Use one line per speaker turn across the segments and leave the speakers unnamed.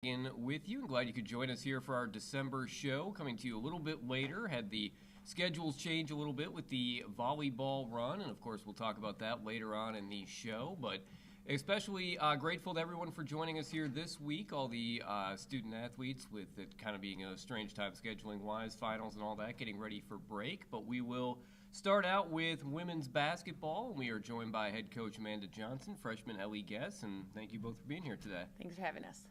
With you. I'm glad you could join us here for our December show. Coming to you a little bit later. Had the schedules change a little bit with the volleyball run, and of course we'll talk about that later on in the show. But especially grateful to everyone for joining us here this week. All the student athletes, with it kind of being a strange time scheduling wise, finals and all that, getting ready for break. But we will start out with women's basketball, and we are joined by head coach Amanda Johnson, freshman Ellie Gess, and thank you both for being here today.
Thanks for having us.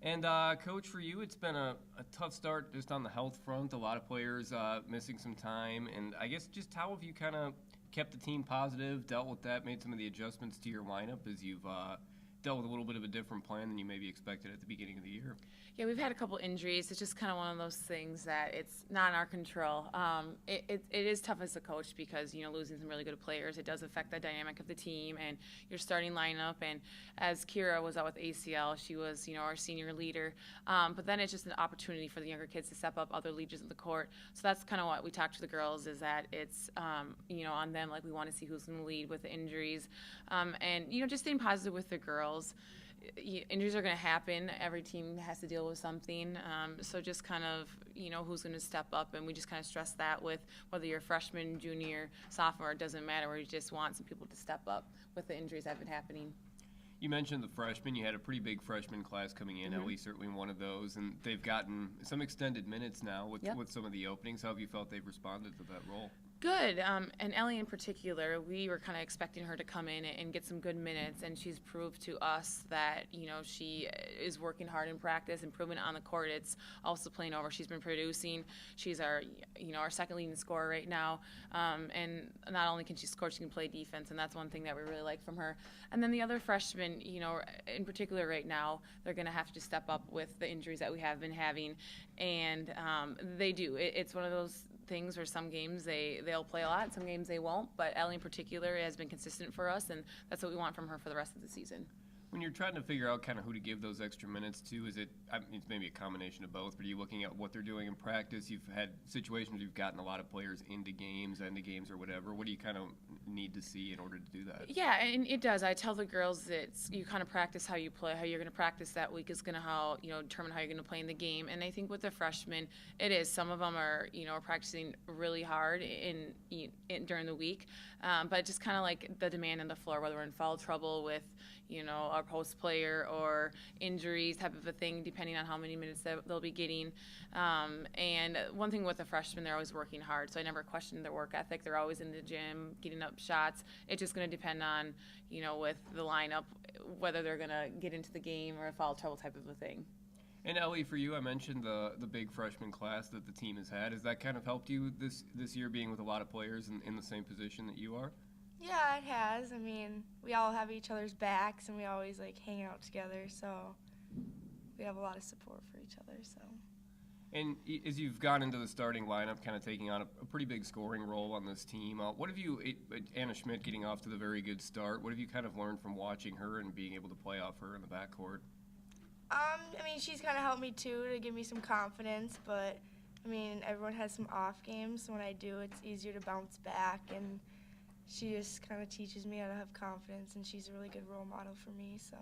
And Coach, for you, it's been a tough start just on the health front. A lot of players missing some time. And I guess just how have you kind of kept the team positive, dealt with that, made some of the adjustments to your lineup as you've dealt with a little bit of a different plan than you maybe expected at the beginning of the year?
Yeah, we've had a couple injuries. It's just kind of one of those things that it's not in our control. It is tough as a coach because, losing some really good players, it does affect the dynamic of the team and your starting lineup. And as Kira was out with ACL, she was, our senior leader. But then it's just an opportunity for the younger kids to step up, other leaders in the court. So that's kind of what we talked to the girls, is that it's, on them. Like, we want to see who's going to lead with the injuries. And, just staying positive with the girls. Injuries are going to happen. Every team has to deal with something. So just kind of, who's going to step up. And we just kind of stress that with whether you're a freshman, junior, sophomore, it doesn't matter. We just want some people to step up with the injuries that have been happening.
You mentioned the freshmen. You had a pretty big freshman class coming in. Ellie certainly one of those. And they've gotten some extended minutes now with some of the openings. How have you felt they've responded to that role?
Good. And Ellie in particular, we were kind of expecting her to come in and get some good minutes, and she's proved to us that, she is working hard in practice, improving on the court. It's also playing over. She's been producing. She's our second leading scorer right now. And not only can she score, she can play defense, and that's one thing that we really like from her. And then the other freshmen, in particular right now, they're going to have to step up with the injuries that we have been having, and they do. It's one of those things where some games they'll play a lot, some games they won't, but Ellie in particular has been consistent for us, and that's what we want from her for the rest of the season.
When you're trying to figure out kind of who to give those extra minutes to, it's maybe a combination of both, but are you looking at what they're doing in practice? You've had situations where you've gotten a lot of players into games, end of games or whatever. What do you kind of need to see in order to do that?
Yeah, and it does. I tell the girls that you kind of practice how you play. How you're going to practice that week is going to determine how you're going to play in the game. And I think with the freshmen, it is. Some of them are practicing really hard during the week, but just kind of like the demand on the floor, whether we're in foul trouble with our post player or injuries type of a thing, depending on how many minutes they'll be getting. And one thing with the freshmen, they're always working hard, so I never questioned their work ethic. They're always in the gym, getting up shots. It's just going to depend on, with the lineup, whether they're going to get into the game or a foul trouble type of a thing.
And Ellie, for you, I mentioned the big freshman class that the team has had. Has that kind of helped you this year, being with a lot of players in the same position that you are?
Yeah, it has. I mean, we all have each other's backs, and we always hang out together, so we have a lot of support for each other. So.
And as you've gone into the starting lineup, kind of taking on a pretty big scoring role on this team, what have you, Anna Schmidt getting off to the very good start, what have you kind of learned from watching her and being able to play off her in the backcourt?
She's kind of helped me too, to give me some confidence, but everyone has some off games, so when I do, it's easier to bounce back, and she just kind of teaches me how to have confidence, and she's a really good role model for me. So,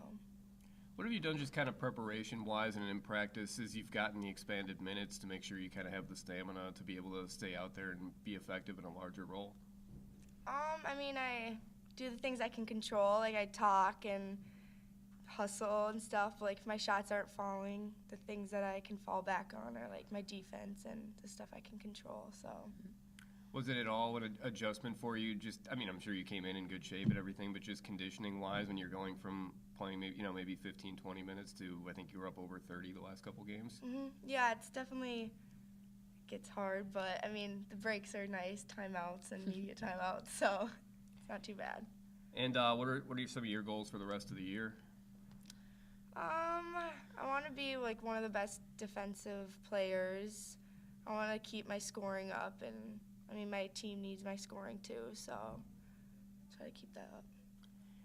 what have you done just kind of preparation-wise and in practice as you've gotten the expanded minutes to make sure you kind of have the stamina to be able to stay out there and be effective in a larger role?
I do the things I can control, like I talk and hustle and stuff. Like if my shots aren't falling, the things that I can fall back on are like my defense and the stuff I can control. So.
Was it at all an adjustment for you? I'm sure you came in good shape and everything, but just conditioning-wise, when you're going from playing maybe 15, 20 minutes to, I think you were up over 30 the last couple games?
Mm-hmm. Yeah, it's definitely gets hard, but the breaks are nice, timeouts and media timeouts, so it's not too bad.
And what are some of your goals for the rest of the year?
I want to be one of the best defensive players. I want to keep my scoring up, and my team needs my scoring too, so try to keep that up.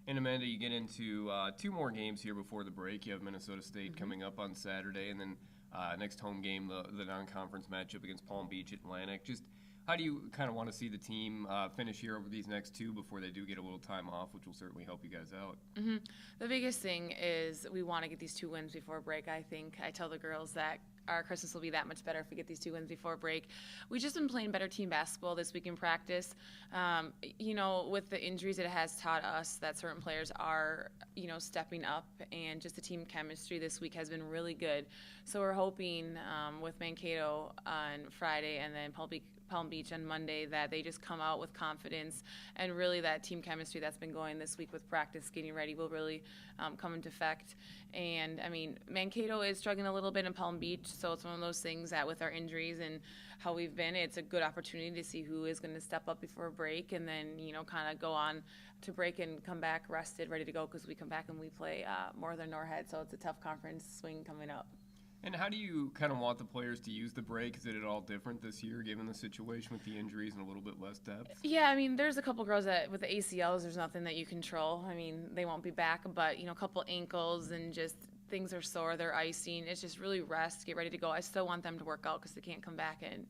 And Amanda, you get into 2 more games here before the break. You have Minnesota State coming up on Saturday, and then next home game, the non-conference matchup against Palm Beach Atlantic. Just How do you kind of want to see the team finish here over these next 2 before they do get a little time off, which will certainly help you guys out?
Mm-hmm. The biggest thing is we want to get these 2 wins before break. I think I tell the girls that our Christmas will be that much better if we get these 2 wins before break. We've just been playing better team basketball this week in practice. With the injuries, it has taught us that certain players are, stepping up, and just the team chemistry this week has been really good. So we're hoping with Mankato on Friday and then Palm Beach on Monday that they just come out with confidence, and really that team chemistry that's been going this week with practice getting ready will really come into effect. And Mankato is struggling a little bit in Palm Beach, so it's one of those things that with our injuries and how we've been, it's a good opportunity to see who is going to step up before break, and then kind of go on to break and come back rested, ready to go, because we come back and we play Mohr than Norhead, so it's a tough conference swing coming up.
And how do you kind of want the players to use the break? Is it at all different this year, given the situation with the injuries and a little bit less depth?
Yeah, there's a couple girls that with the ACLs, there's nothing that you control. They won't be back, but a couple ankles and just things are sore, they're icing. It's just really rest, get ready to go. I still want them to work out because they can't come back and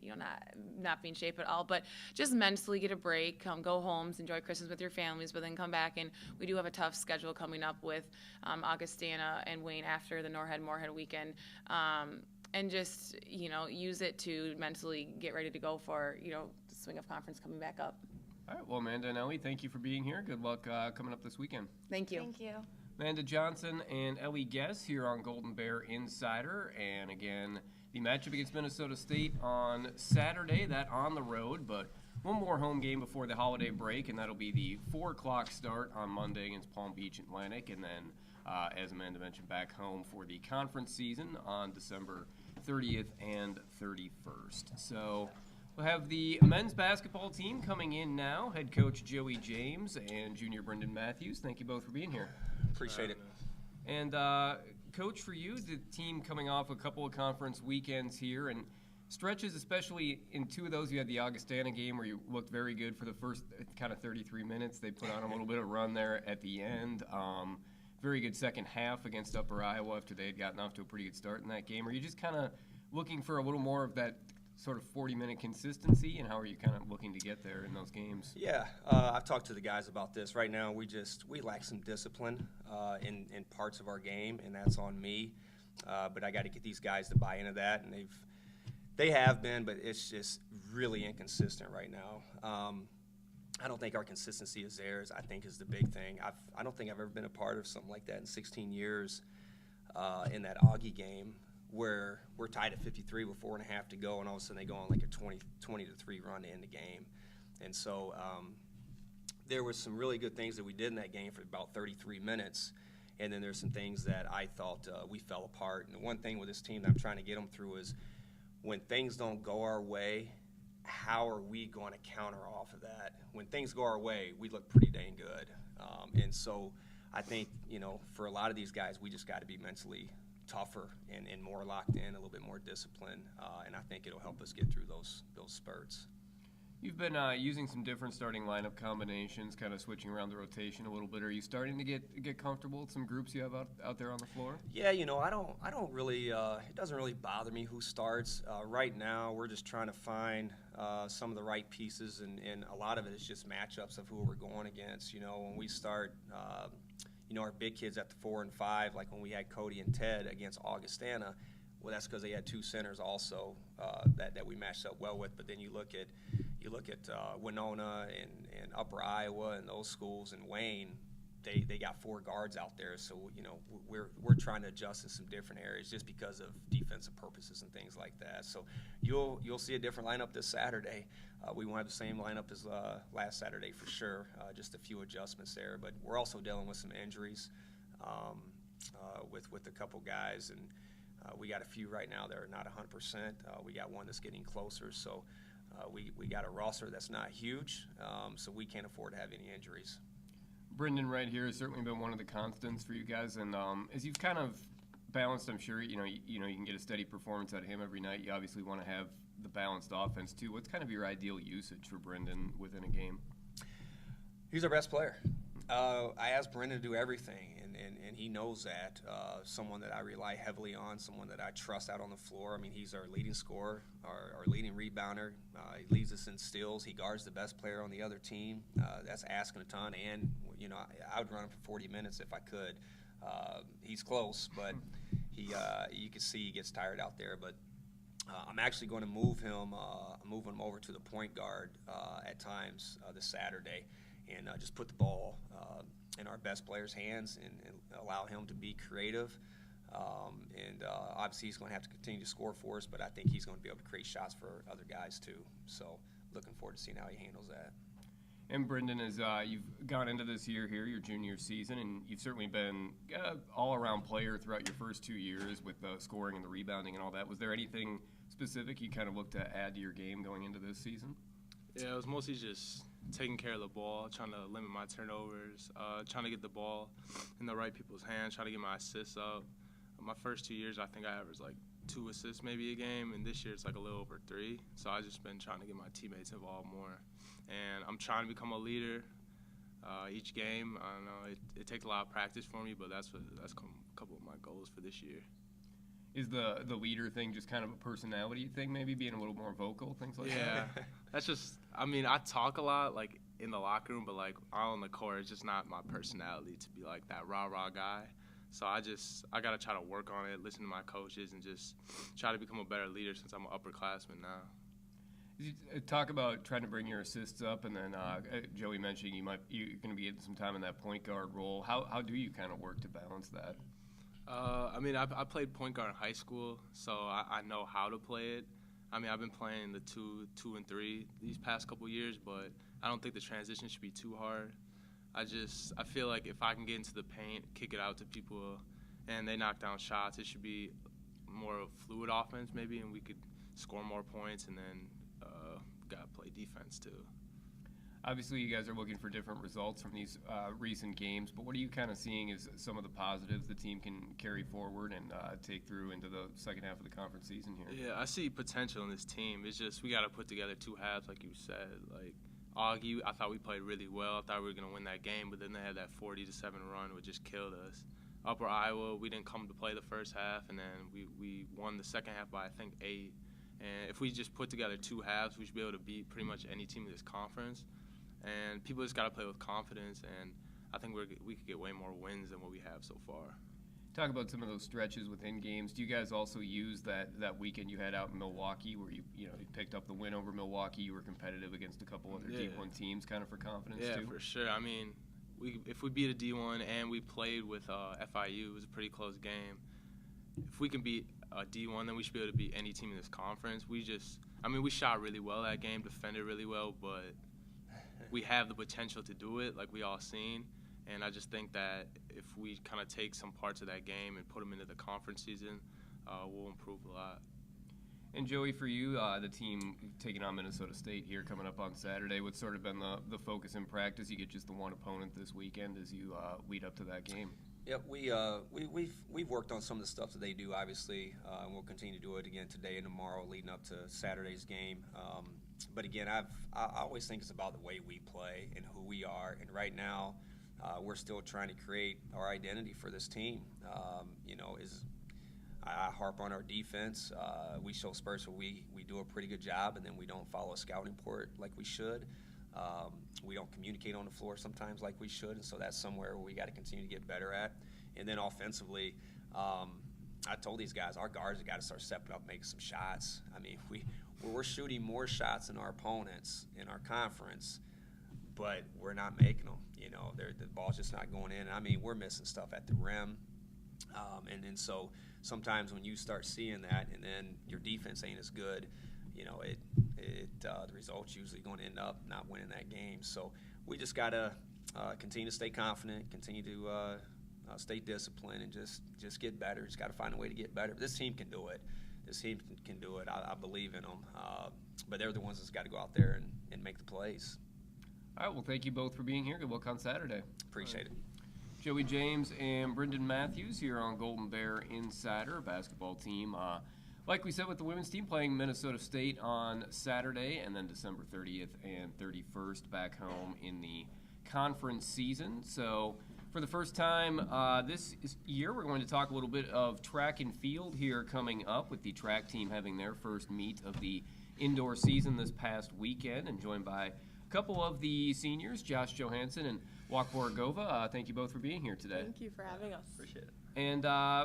not be in shape at all. But just mentally get a break, go home, enjoy Christmas with your families, but then come back. And we do have a tough schedule coming up with Augustana and Wayne after the Moorhead weekend. And just use it to mentally get ready to go for the swing of conference coming back up.
All right, well, Amanda and Ellie, thank you for being here. Good luck coming up this weekend.
Thank you.
Thank you.
Amanda Johnson and Ellie Gess here on Golden Bear Insider. And again, the matchup against Minnesota State on Saturday, that on the road, but one more home game before the holiday break, and that'll be the 4 o'clock start on Monday against Palm Beach Atlantic. And then, as Amanda mentioned, back home for the conference season on December 30th and 31st. So we'll have the men's basketball team coming in now. Head coach Joey James and junior Bryndan Matthews. Thank you both for being here.
Appreciate it.
And Coach, for you, the team coming off a couple of conference weekends here and stretches, especially in 2 of those. You had the Augustana game where you looked very good for the first kind of 33 minutes. They put on a little bit of run there at the end. Very good second half against Upper Iowa after they had gotten off to a pretty good start in that game. Are you just kind of looking for a little more of that sort of 40-minute consistency, and how are you kind of looking to get there in those games?
Yeah, I've talked to the guys about this. Right now, we lack some discipline in parts of our game, and that's on me. But I got to get these guys to buy into that, and they have been, but it's just really inconsistent right now. I don't think our consistency is theirs, I think, is the big thing. I don't think I've ever been a part of something like that in 16 years in that Augie game, where we're tied at 53 with 4.5 to go, and all of a sudden they go on like a 20-3 run to end the game. And so there were some really good things that we did in that game for about 33 minutes, and then there's some things that I thought we fell apart. And the one thing with this team that I'm trying to get them through is when things don't go our way, how are we going to counter off of that? When things go our way, we look pretty dang good. And so I think, for a lot of these guys, we just got to be mentally tougher and more locked in, a little bit more disciplined, and I think it'll help us get through those spurts.
You've been using some different starting lineup combinations, kind of switching around the rotation a little bit. Are you starting to get comfortable with some groups you have out there on the floor?
Yeah, I don't really. It doesn't really bother me who starts. Right now, we're just trying to find some of the right pieces, and a lot of it is just matchups of who we're going against. When we start. Our big kids at the 4 and 5, like when we had Cody and Ted against Augustana, well, that's because they had 2 centers also that we matched up well with. But then you look at Winona and Upper Iowa and those schools, and Wayne, they got 4 guards out there. So we're trying to adjust in some different areas just because of defensive purposes and things like that. So you'll see a different lineup this Saturday. We won't have the same lineup as last Saturday for sure. Just a few adjustments there, but we're also dealing with some injuries with a couple guys, and we got a few right now that are not 100%. We got one that's getting closer, so we got a roster that's not huge, so we can't afford to have any injuries.
Bryndan right here has certainly been one of the constants for you guys, and as you've kind of balanced, I'm sure you can get a steady performance out of him every night. You obviously want to have the balanced offense too. What's kind of your ideal usage for Bryndan within a game?
He's our best player. I asked Bryndan to do everything, and he knows that. Someone that I rely heavily on, someone that I trust out on the floor. I mean, he's our leading scorer, our leading rebounder. He leads us in steals. He guards the best player on the other team. That's asking a ton. And, you know, I would run him for 40 minutes if I could. He's close, but you can see he gets tired out there. But I'm actually going to move him. I'm moving him over to the point guard at times this Saturday, and just put the ball in our best player's hands and allow him to be creative. Obviously, he's going to have to continue to score for us, but I think he's going to be able to create shots for other guys too. So, looking forward to seeing how he handles that.
And Bryndan, as you've gone into this year here, your junior season, and you've certainly been all-around player throughout your first 2 years with the scoring and the rebounding and all that. Was there anything specific you kind of looked to add to your game going into this season?
Yeah, it was mostly just taking care of the ball, trying to limit my turnovers, trying to get the ball in the right people's hands, trying to get my assists up. My first 2 years, I think I averaged like 2 assists maybe a game, and this year it's like a little over 3. So I've just been trying to get my teammates involved more. And I'm trying to become a leader each game. I don't know, it takes a lot of practice for me, but that's a couple of my goals for this year.
Is the leader thing just kind of a personality thing, maybe being a little more vocal, things like that?
Yeah, that's just, I mean, I talk a lot, like, in the locker room, but, like, out on the court, it's just not my personality to be, like, that rah-rah guy. So I got to try to work on it, listen to my coaches, and just try to become a better leader since I'm an upperclassman now.
You talk about trying to bring your assists up, and then Joey mentioned you're going to be getting some time in that point guard role. How do you kind of work to balance that?
I mean, I played point guard in high school, so I know how to play it. I mean, I've been playing the 2, 2, and 3 these past couple years, but I don't think the transition should be too hard. I feel like if I can get into the paint, kick it out to people, and they knock down shots, it should be more of fluid offense maybe, and we could score more points, and then gotta play defense too.
Obviously, you guys are looking for different results from these recent games, but what are you kind of seeing as some of the positives the team can carry forward and take through into the second half of the conference season here?
Yeah, I see potential in this team. It's just we got to put together 2 halves, like you said. Like Augie, I thought we played really well. I thought we were going to win that game, but then they had that 40-7 run, which just killed us. Upper Iowa, we didn't come to play the first half, and then we won the second half by, I think, 8. And if we just put together 2 halves, we should be able to beat pretty much any team in this conference. And people just got to play with confidence, and I think we could get way more wins than what we have so far.
Talk about some of those stretches within games. Do you guys also use that weekend you had out in Milwaukee where you picked up the win over Milwaukee? You were competitive against a couple other D1 teams kind of for confidence too?
Yeah, for sure. I mean, if we beat a D1 and we played with FIU, it was a pretty close game. If we can beat a D1, then we should be able to beat any team in this conference. We shot really well that game, defended really well, but we have the potential to do it, like we all seen. And I just think that if we kind of take some parts of that game and put them into the conference season, we'll improve a lot.
And Joey, for you, the team taking on Minnesota State here coming up on Saturday, what's sort of been the focus in practice? You get just the one opponent this weekend as you lead up to that game.
Yep, we've worked on some of the stuff that they do, obviously, and we'll continue to do it again today and tomorrow leading up to Saturday's game. But again, I always think it's about the way we play and who we are. And right now, we're still trying to create our identity for this team. I harp on our defense. We show spurts where we do a pretty good job, and then we don't follow a scouting report like we should. We don't communicate on the floor sometimes like we should, and so that's somewhere we got to continue to get better at. And then offensively, I told these guys, our guards have got to start stepping up, making some shots. I mean, we're shooting more shots than our opponents in our conference, but we're not making them. The ball's just not going in. I mean, we're missing stuff at the rim. And then so sometimes when you start seeing that and then your defense ain't as good, the result's usually going to end up not winning that game. So we just got to continue to stay confident, continue to stay disciplined, and just get better. Just got to find a way to get better. This team can do it. This team can do it. I believe in them. But they're the ones that's got to go out there and make the plays.
All right, well, thank you both for being here. Good luck on Saturday.
Appreciate it.
Joey James and Bryndan Matthews here on Golden Bear Insider basketball team. Like we said, with the women's team playing Minnesota State on Saturday and then December 30th and 31st back home in the conference season. So For the first time year, we're going to talk a little bit of track and field here coming up, with the track team having their first meet of the indoor season this past weekend, and joined by a couple of the seniors, Johanson and Wakpor Ighovojah. Thank you both for being here today.
Thank you for having us.
Appreciate it.
And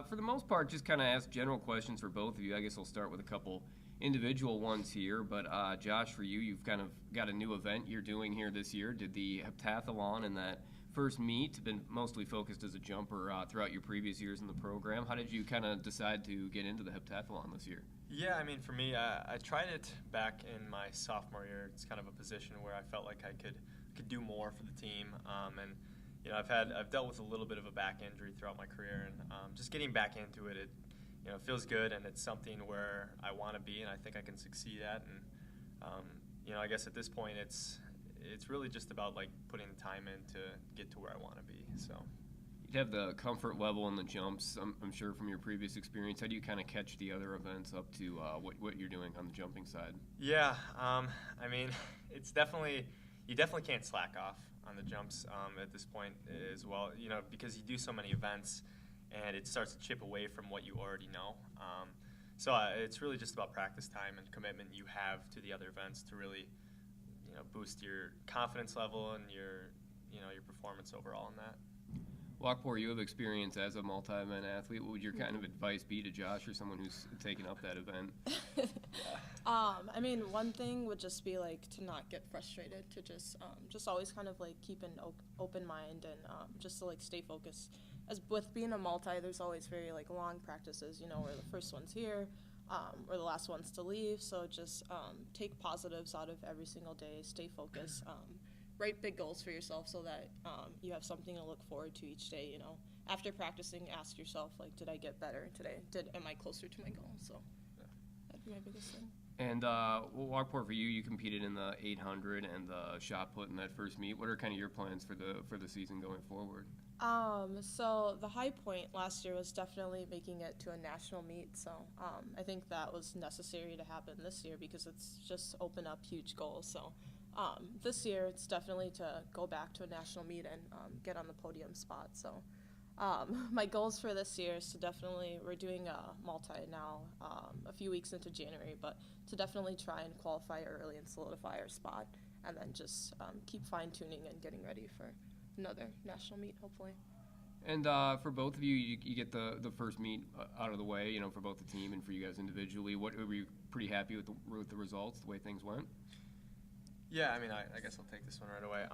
for the most part, just kind of ask general questions for both of you. I guess I'll start with a couple individual ones here. But Josh, for you, you've kind of got a new event you're doing here this year. Did the heptathlon and that first meet, been mostly focused as a jumper throughout your previous years in the program. How did you kind of decide to get into the heptathlon this year?
Yeah, I mean, for me, I tried it back in my sophomore year. It's kind of a position where I felt like I could do more for the team, and you know, I've dealt with a little bit of a back injury throughout my career, and just getting back into it, you know, feels good, and it's something where I want to be, and I think I can succeed at. And you know, I guess at this point, it's really just about like putting the time in to get to where I want to be. So
you'd have the comfort level in the jumps, I'm sure, from your previous experience. How do you kind of catch the other events up to what you're doing on the jumping side?
Yeah, I mean, it's definitely, you definitely can't slack off on the jumps at this point as well, you know, because you do so many events and it starts to chip away from what you already know. So it's really just about practice time and commitment you have to the other events to really, you know, boost your confidence level and your performance overall in that.
Wakpor, you have experience as a multi-event athlete. What would your kind of advice be to Josh or someone who's taken up that event?
I mean, one thing would just be like to not get frustrated, to just always kind of like keep an open mind, and just to like stay focused. As with being a multi, there's always very like long practices, you know, where the first one's here, or the last one's to leave. So just take positives out of every single day, stay focused, write big goals for yourself so that you have something to look forward to each day. You know, after practicing, ask yourself like, did I get better today? Am I closer to my goal? So that'd be my biggest thing.
And Wakpor, for you, you competed in the 800 and the shot put in that first meet. What are kind of your plans for the season going forward?
So the high point last year was definitely making it to a national meet. So I think that was necessary to happen this year because it's just opened up huge goals. So this year it's definitely to go back to a national meet and get on the podium spot. So my goals for this year is to definitely, we're doing a multi now a few weeks into January, but to definitely try and qualify early and solidify our spot, and then just keep fine-tuning and getting ready for another national meet, hopefully.
And for both of you, you get the first meet out of the way, you know, for both the team and for you guys individually. Were you pretty happy with the results, the way things went?
Yeah, I mean, I guess I'll take this one right away.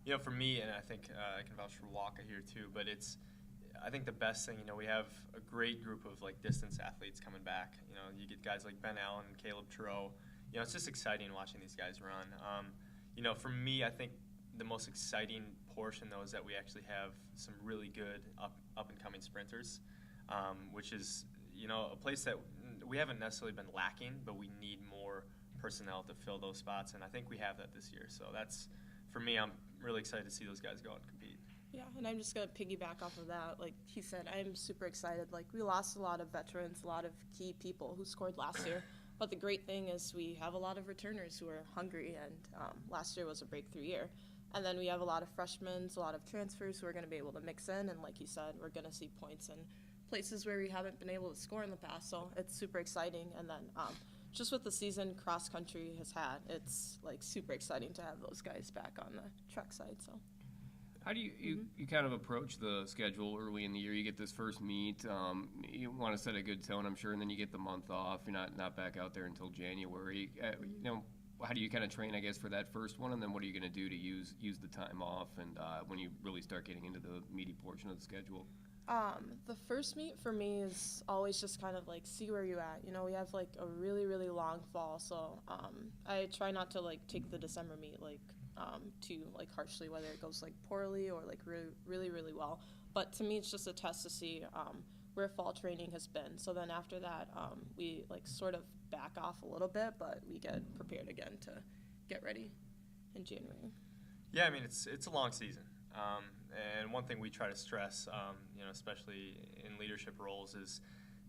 You know, for me, and I think I can vouch for Waka here too, but I think the best thing, you know, we have a great group of like distance athletes coming back. You know, you get guys like Ben Allen and Caleb Trudeau. You know, it's just exciting watching these guys run. You know, for me, I think the most exciting portion though is that we actually have some really good up and coming sprinters, which is, you know, a place that we haven't necessarily been lacking, but we need more personnel to fill those spots, and I think we have that this year. So that's, for me, I'm really excited to see those guys go out and compete.
Yeah, and I'm just going to piggyback off of that. Like he said, I'm super excited. Like, we lost a lot of veterans, a lot of key people who scored last year. But the great thing is we have a lot of returners who are hungry, and last year was a breakthrough year. And then we have a lot of freshmen, a lot of transfers who are going to be able to mix in. And like you said, we're going to see points in places where we haven't been able to score in the past. So it's super exciting. And then just with the season cross country has had, it's like super exciting to have those guys back on the track side. So
how do you kind of approach the schedule early in the year? You get this first meet, you want to set a good tone, I'm sure, and then you get the month off. You're not back out there until January. You know, how do you kind of train, I guess, for that first one, and then what are you going to do to use the time off and when you really start getting into the meaty portion of the schedule?
The first meet for me is always just kind of like see where you're at. You know, we have like a really, really long fall, so I try not to like take the December meet like too like harshly, whether it goes like poorly or like really, really well. But to me, it's just a test to see where fall training has been. So then after that, we like sort of back off a little bit, but we get prepared again to get ready in January.
Yeah, I mean, it's a long season. And one thing we try to stress, you know, especially in leadership roles, is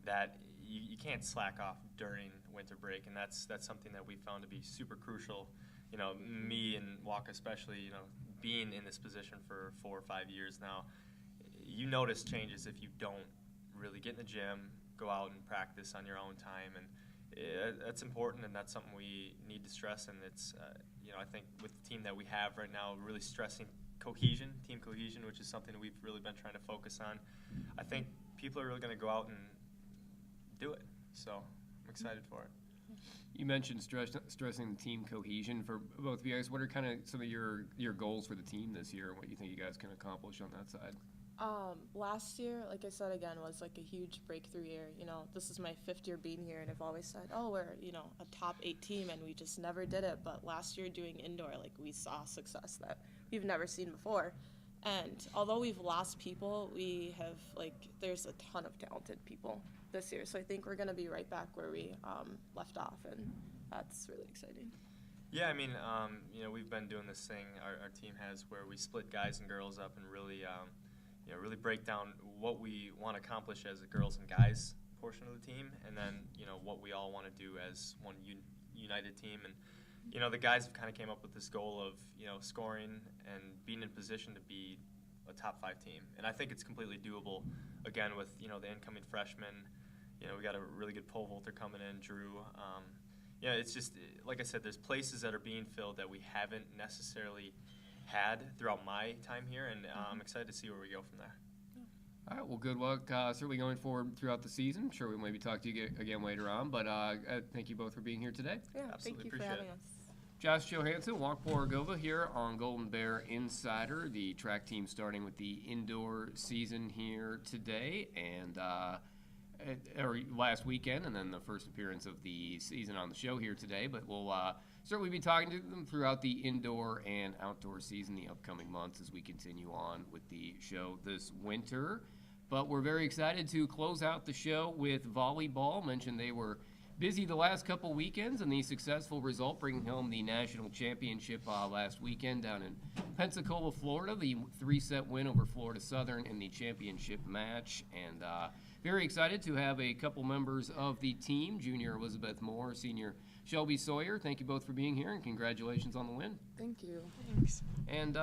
that you can't slack off during winter break, and that's something that we found to be super crucial. You know, me and Waka especially, you know, being in this position for 4 or 5 years now, you notice changes if you don't really get in the gym, go out and practice on your own time, and that's important, and that's something we need to stress. And it's, I think with the team that we have right now, really stressing team cohesion, which is something we've really been trying to focus on. I think people are really going to go out and do it, so I'm excited for it.
You mentioned stressing the team cohesion for both of you guys. What are kind of some of your goals for the team this year, and what you think you guys can accomplish on that side?
Last year, like I said again, was like a huge breakthrough year. This is my 5th year being here, and I've always said, we're, a top 8 team, and we just never did it. But last year doing indoor, we saw success that we've never seen before. And although we've lost people, we have, there's a ton of talented people this year. So I think we're going to be right back where we left off, and that's really exciting.
Yeah, I mean, we've been doing this thing, our team has, where we split guys and girls up and really, really break down what we want to accomplish as a girls and guys portion of the team, and then, what we all want to do as one united team. And, the guys have kind of came up with this goal of, scoring and being in position to be a top 5 team. And I think it's completely doable, again, with, the incoming freshmen. We got a really good pole vaulter coming in, Drew. It's just, like I said, there's places that are being filled that we haven't necessarily had throughout my time here, and I'm excited to see where we go from there.
All right, well, good luck certainly going forward throughout the season. I'm sure we maybe talk to you again later on, but thank you both for being here today.
Yeah,
Absolutely,
thank you for having us.
Josh Johanson, Wakpor Ighovojah here on Golden Bear Insider. The track team starting with the indoor season here today, and or last weekend, and then the first appearance of the season on the show here today. But we'll certainly be talking to them throughout the indoor and outdoor season the upcoming months as we continue on with the show this winter. But we're very excited to close out the show with volleyball. Mentioned they were busy the last couple weekends, and the successful result bringing home the national championship last weekend down in Pensacola, Florida. The 3-set win over Florida Southern in the championship match, and very excited to have a couple members of the team, junior Elizabeth Mohr, senior Shelby Seurer. Thank you both for being here, and congratulations on the win.
Thank you.
Thanks.
And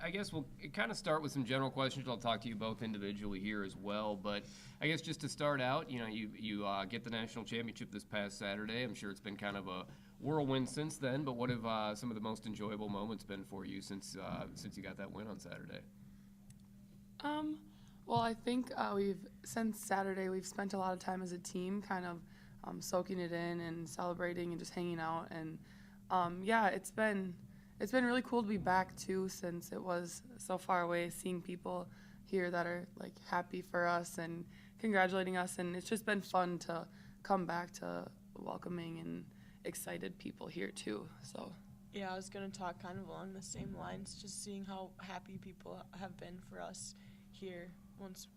I guess we'll kind of start with some general questions. I'll talk to you both individually here as well. But I guess just to start out, you get the national championship this past Saturday. I'm sure it's been kind of a whirlwind since then. But what have some of the most enjoyable moments been for you since you got that win on Saturday?
Well, I think since Saturday we've spent a lot of time as a team, kind of soaking it in and celebrating and just hanging out. And it's been really cool to be back too, since it was so far away. Seeing people here that are happy for us and congratulating us, and it's just been fun to come back to welcoming and excited people here too. So.
Yeah, I was going to talk kind of along the same lines, just seeing how happy people have been for us here once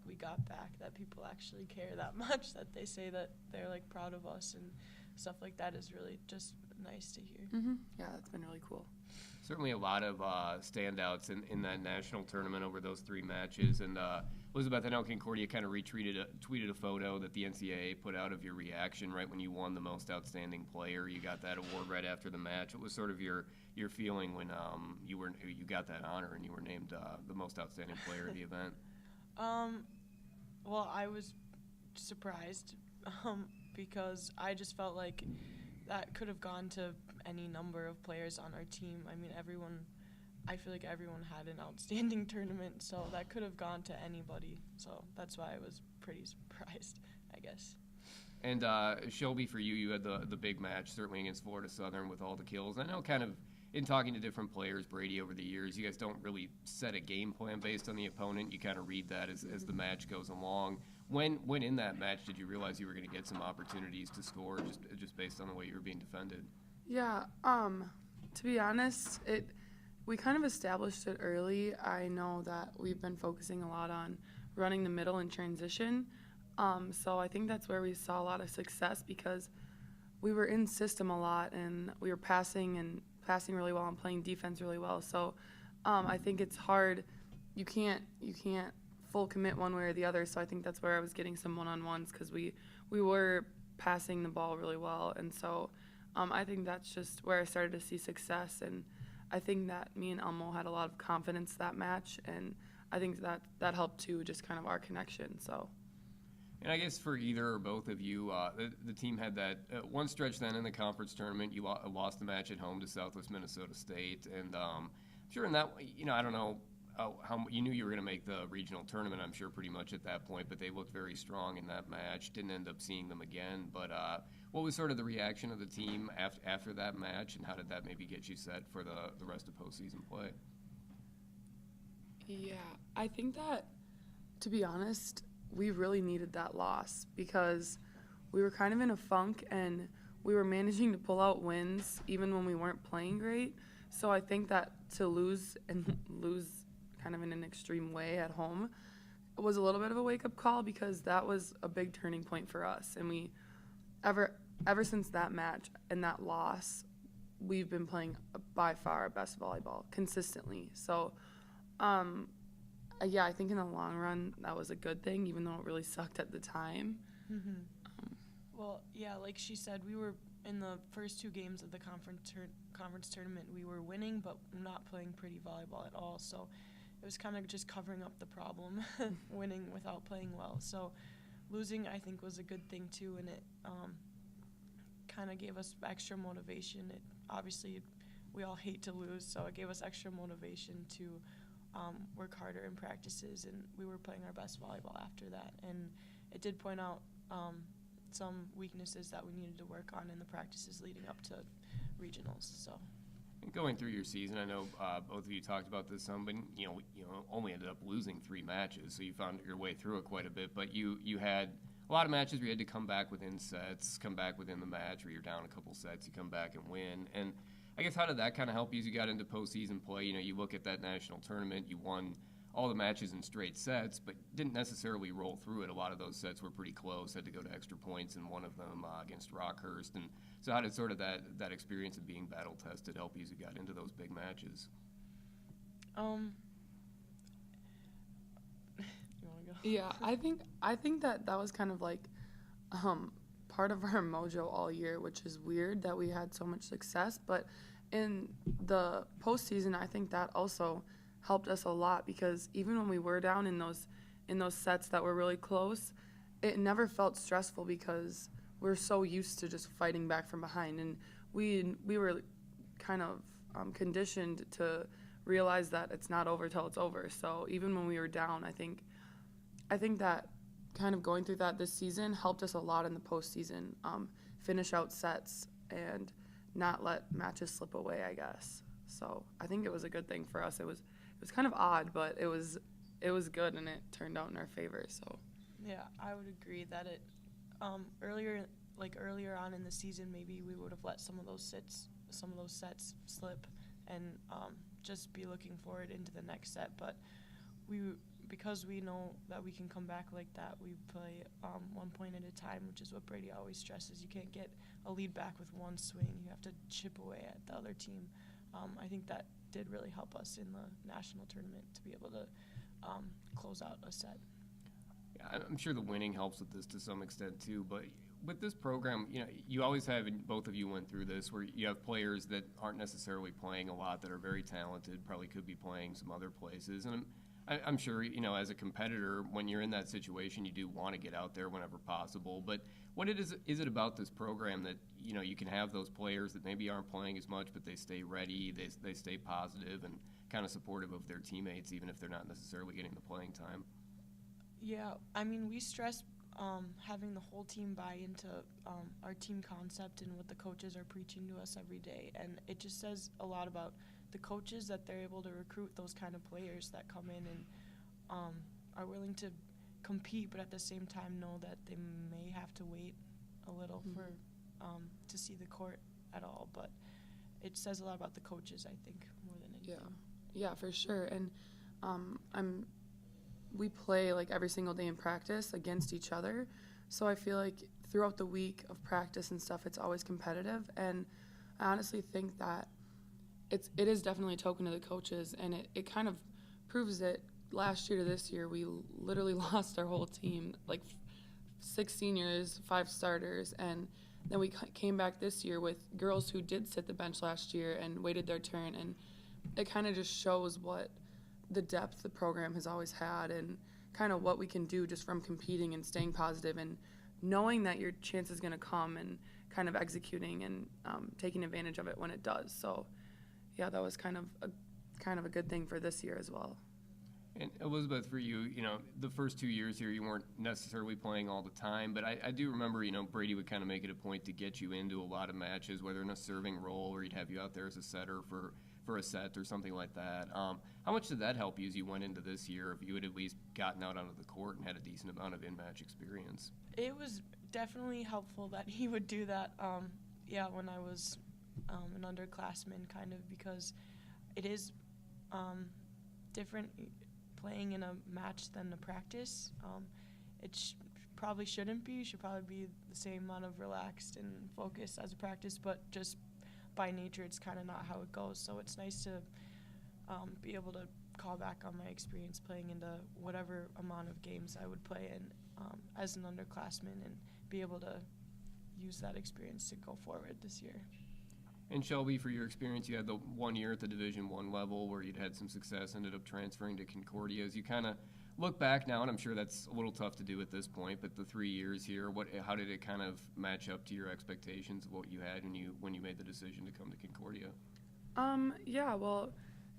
we got back, that people actually care that much, that they say that they're proud of us and stuff like that is really just nice to hear.
Mm-hmm. Yeah, that's been really cool.
Certainly a lot of standouts in that national tournament over those 3 matches. And Elizabeth, I know Concordia kind of tweeted a photo that the NCAA put out of your reaction right when you won the most outstanding player. You got that award right after the match. What was sort of your feeling when you got that honor and you were named the most outstanding player of the event?
Well, I was surprised because I just felt like that could have gone to any number of players on our team. I mean, I feel like everyone had an outstanding tournament, so that could have gone to anybody. So that's why I was pretty surprised, I guess.
And Shelby, for you had the big match, certainly against Florida Southern with all the kills. I know kind of in talking to different players, Brady, over the years, you guys don't really set a game plan based on the opponent. You kind of read that as the match goes along. When in that match did you realize you were going to get some opportunities to score just based on the way you were being defended?
Yeah, to be honest, we kind of established it early. I know that we've been focusing a lot on running the middle and transition. So I think that's where we saw a lot of success because we were in system a lot and we were passing really well and playing defense really well. So I think it's hard. You can't full commit one way or the other. So I think that's where I was getting some one-on-ones because we were passing the ball really well. And so I think that's just where I started to see success. And I think that me and Elmo had a lot of confidence that match. And I think that helped too, just kind of our connection. So.
And I guess for either or both of you, the team had that one stretch then in the conference tournament. You lost the match at home to Southwest Minnesota State, and I'm sure in that, I don't know how you knew you were going to make the regional tournament. I'm sure pretty much at that point, but they looked very strong in that match. Didn't end up seeing them again, but what was sort of the reaction of the team after that match, and how did that maybe get you set for the rest of postseason play?
Yeah, I think that, to be honest, we really needed that loss because we were kind of in a funk and we were managing to pull out wins even when we weren't playing great. So I think that to lose kind of in an extreme way at home was a little bit of a wake-up call because that was a big turning point for us. And we, ever since that match and that loss, we've been playing by far our best volleyball consistently. So, yeah, I think in the long run that was a good thing, even though it really sucked at the time.
Mm-hmm. Well, yeah, like she said, we were in the first two games of the conference tournament. We were winning, but not playing pretty volleyball at all. So it was kind of just covering up the problem, winning without playing well. So losing, I think, was a good thing too, and it kind of gave us extra motivation. Obviously, we all hate to lose, so it gave us extra motivation to work harder in practices, and we were playing our best volleyball after that. And it did point out some weaknesses that we needed to work on in the practices leading up to regionals. So,
and going through your season, I know both of you talked about this some, but you only ended up losing 3 matches, so you found your way through it quite a bit. But you had a lot of matches where you had to come back within sets, come back within the match, where you're down a couple sets, you come back and win. And I guess how did that kind of help you as you got into postseason play? You look at that national tournament, you won all the matches in straight sets, but didn't necessarily roll through it. A lot of those sets were pretty close, had to go to extra points in one of them against Rockhurst. And so how did sort of that experience of being battle-tested help you as you got into those big matches?
You want to go?
Yeah, I think that was kind of like part of our mojo all year, which is weird that we had so much success. But in the postseason, I think that also helped us a lot because even when we were down in those sets that were really close, it never felt stressful because we're so used to just fighting back from behind, and we were kind of conditioned to realize that it's not over till it's over. So even when we were down, I think that kind of going through that this season helped us a lot in the postseason, finish out sets and not let matches slip away, I guess. So I think it was a good thing for us. It was kind of odd, but it was good, and it turned out in our favor. So
yeah, I would agree that it earlier on in the season, maybe we would have let some of those sets slip and just be looking forward into the next set. But because we know that we can come back like that, we play 1 point at a time, which is what Brady always stresses. You can't get a lead back with one swing. You have to chip away at the other team. I think that did really help us in the national tournament to be able to close out a set.
Yeah, I'm sure the winning helps with this to some extent too, but with this program, you always have, and both of you went through this, where you have players that aren't necessarily playing a lot, that are very talented, probably could be playing some other places. And I'm sure, as a competitor, when you're in that situation, you do want to get out there whenever possible. But what is it about this program that, you can have those players that maybe aren't playing as much, but they stay ready, they stay positive and kind of supportive of their teammates, even if they're not necessarily getting the playing time?
Yeah, I mean, we stress having the whole team buy into our team concept and what the coaches are preaching to us every day. And it just says a lot about the coaches that they're able to recruit those kind of players that come in and are willing to compete, but at the same time know that they may have to wait a little for to see the court at all. But it says a lot about the coaches, I think, more than anything.
Yeah, for sure. And we play like every single day in practice against each other, so I feel like throughout the week of practice and stuff, it's always competitive. And I honestly think that it is definitely a token to the coaches, and it kind of proves it. Last year to this year, we literally lost our whole team, like 6 seniors, 5 starters, and then we came back this year with girls who did sit the bench last year and waited their turn, and it kind of just shows what the depth the program has always had and kind of what we can do just from competing and staying positive and knowing that your chance is going to come and kind of executing and taking advantage of it when it does. So, yeah, that was kind of a good thing for this year as well.
And Elizabeth, for you, the first 2 years here, you weren't necessarily playing all the time, but I do remember, Brady would kind of make it a point to get you into a lot of matches, whether in a serving role or he'd have you out there as a setter for a set or something like that. How much did that help you as you went into this year, if you had at least gotten out onto the court and had a decent amount of in-match experience?
It was definitely helpful that he would do that, when I was an underclassman, kind of, because it is different playing in a match than a practice. It probably shouldn't be. It should probably be the same amount of relaxed and focused as a practice, but just by nature, it's kind of not how it goes. So it's nice to be able to call back on my experience playing into whatever amount of games I would play in as an underclassman and be able to use that experience to go forward this year.
And Shelby, for your experience, you had the 1 year at the Division I level where you'd had some success, ended up transferring to Concordia. As you kind of look back now, and I'm sure that's a little tough to do at this point, but the 3 years here, how did it kind of match up to your expectations of what you had when you made the decision to come to Concordia?
Well,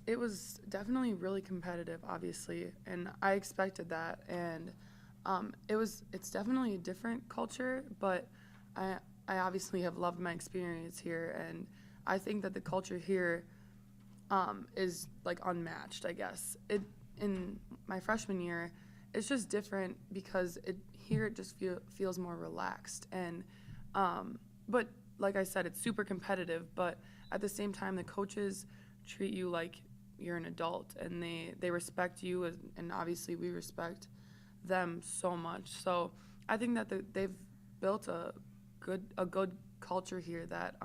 it was definitely really competitive, obviously, and I expected that. And it's definitely a different culture, but I obviously have loved my experience here, and I think that the culture here is like unmatched, I guess. In my freshman year, it's just different because it just feels more relaxed. And but like I said, it's super competitive, but at the same time, the coaches treat you like you're an adult, and they respect you, and obviously we respect them so much. So I think that they've built a good culture here that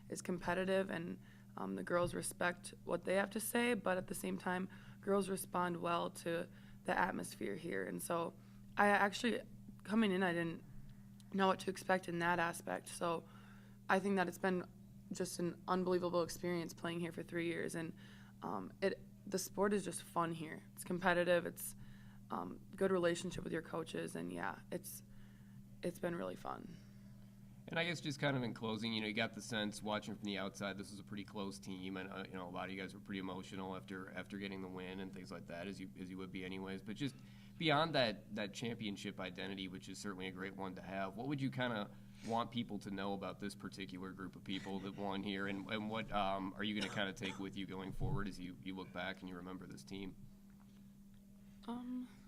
is competitive, and the girls respect what they have to say, but at the same time, girls respond well to the atmosphere here. And so I actually, coming in, I didn't know what to expect in that aspect. So I think that it's been just an unbelievable experience playing here for 3 years, and the sport is just fun here. It's competitive, it's good relationship with your coaches, and it's been really fun.
And I guess just kind of in closing, you got the sense watching from the outside, this was a pretty close team, and a lot of you guys were pretty emotional after getting the win and things like that, as you would be anyways. But just beyond that championship identity, which is certainly a great one to have, what would you kind of want people to know about this particular group of people that won here, and what are you going to kind of take with you going forward as you look back and you remember this team?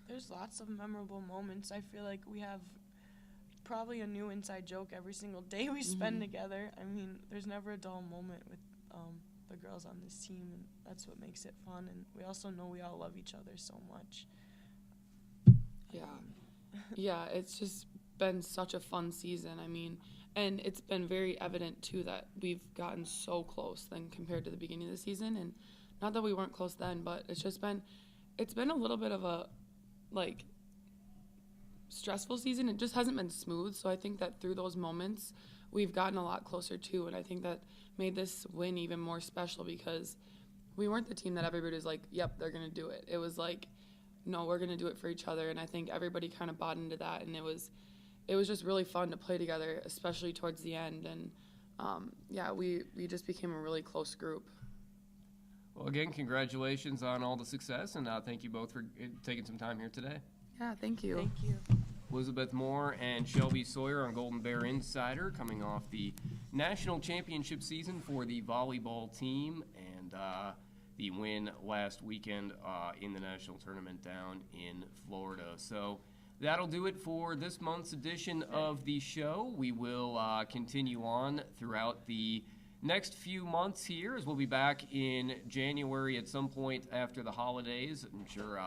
There's lots of memorable moments. I feel like we have probably a new inside joke every single day we spend together. I mean, there's never a dull moment with the girls on this team, and that's what makes it fun. And we also know we all love each other so much.
Yeah, it's just been such a fun season. I mean, and it's been very evident too that we've gotten so close then compared to the beginning of the season. And not that we weren't close then, but it's been a little bit of a stressful season. It just hasn't been smooth. So I think that through those moments, we've gotten a lot closer too. And I think that made this win even more special because we weren't the team that everybody was like, yep, they're going to do it. It was like, no, we're going to do it for each other. And I think everybody kind of bought into that. And it was just really fun to play together, especially towards the end. And we just became a really close group.
Well, again, congratulations on all the success, and thank you both for taking some time here today.
Yeah, thank you.
Thank you.
Elizabeth Mohr and Shelby Seurer on Golden Bear Insider, coming off the national championship season for the volleyball team, and the win last weekend in the national tournament down in Florida. So that'll do it for this month's edition of the show. We will continue on throughout the next few months here, as we'll be back in January at some point after the holidays. I'm sure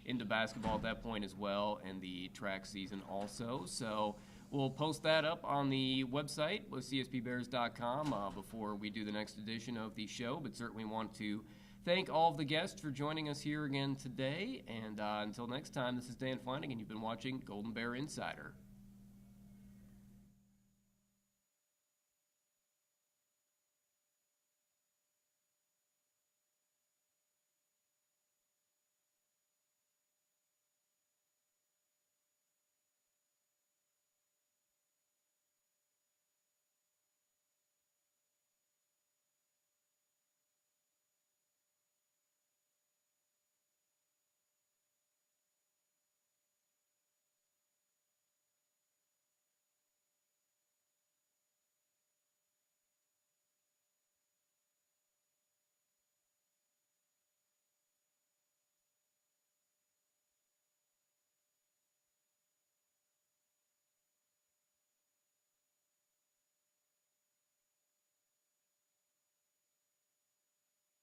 into basketball at that point as well, and the track season also. So we'll post that up on the website with cspbears.com before we do the next edition of the show, but certainly want to thank all of the guests for joining us here again today. And until next time, this is Dan Flanagan. You've been watching Golden Bear Insider.